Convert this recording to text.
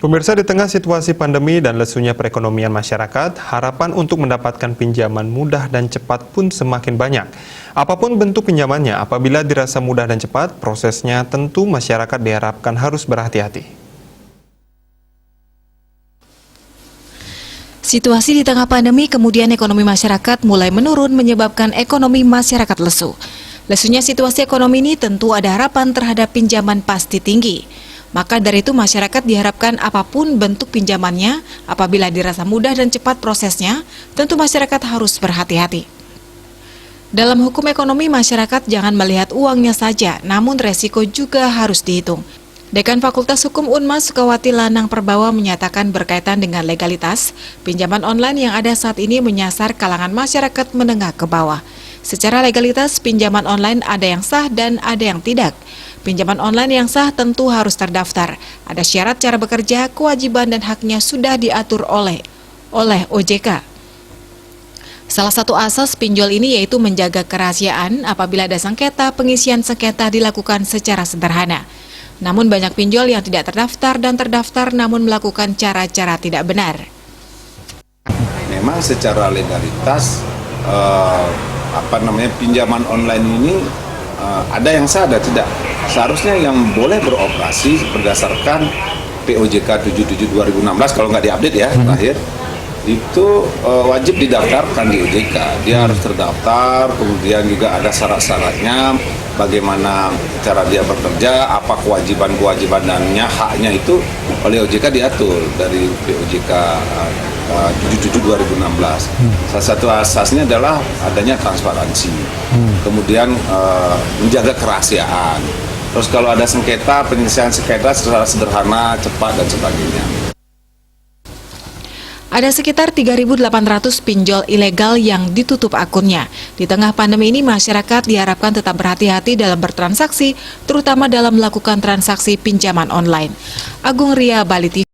Pemirsa, di tengah situasi pandemi dan lesunya perekonomian masyarakat, harapan untuk mendapatkan pinjaman mudah dan cepat pun semakin banyak. Apapun bentuk pinjamannya, apabila dirasa mudah dan cepat, prosesnya tentu masyarakat diharapkan harus berhati-hati. Situasi di tengah pandemi, kemudian ekonomi masyarakat mulai menurun menyebabkan ekonomi masyarakat lesu. Lesunya situasi ekonomi ini tentu ada harapan terhadap pinjaman pasti tinggi. Maka dari itu masyarakat diharapkan apapun bentuk pinjamannya, apabila dirasa mudah dan cepat prosesnya, tentu masyarakat harus berhati-hati. Dalam hukum ekonomi, masyarakat jangan melihat uangnya saja, namun resiko juga harus dihitung. Dekan Fakultas Hukum Unmas Sukawati Lanang Perbawa menyatakan berkaitan dengan legalitas, pinjaman online yang ada saat ini menyasar kalangan masyarakat menengah ke bawah. Secara legalitas, pinjaman online ada yang sah dan ada yang tidak. Pinjaman online yang sah tentu harus terdaftar. Ada syarat cara bekerja, kewajiban dan haknya sudah diatur oleh OJK. Salah satu asas pinjol ini yaitu menjaga kerahasiaan apabila ada sengketa, pengisian sengketa dilakukan secara sederhana. Namun banyak pinjol yang tidak terdaftar dan terdaftar namun melakukan cara-cara tidak benar. Memang secara legalitas pinjaman online ini ada yang sah ada tidak. Seharusnya yang boleh beroperasi berdasarkan POJK 77 2016 kalau nggak diupdate ya terakhir itu wajib didaftarkan di OJK. Dia harus terdaftar, kemudian juga ada syarat-syaratnya, bagaimana cara dia bekerja, apa kewajiban-kewajibannya, haknya itu oleh OJK diatur dari POJK 77 2016. Salah satu asasnya adalah adanya transparansi, kemudian menjaga kerahasiaan. Terus kalau ada sengketa, penyelesaian sengketa secara sederhana, cepat dan sebagainya. Ada sekitar 3.800 pinjol ilegal yang ditutup akunnya. Di tengah pandemi ini, masyarakat diharapkan tetap berhati-hati dalam bertransaksi, terutama dalam melakukan transaksi pinjaman online. Agung Ria, Bali TV.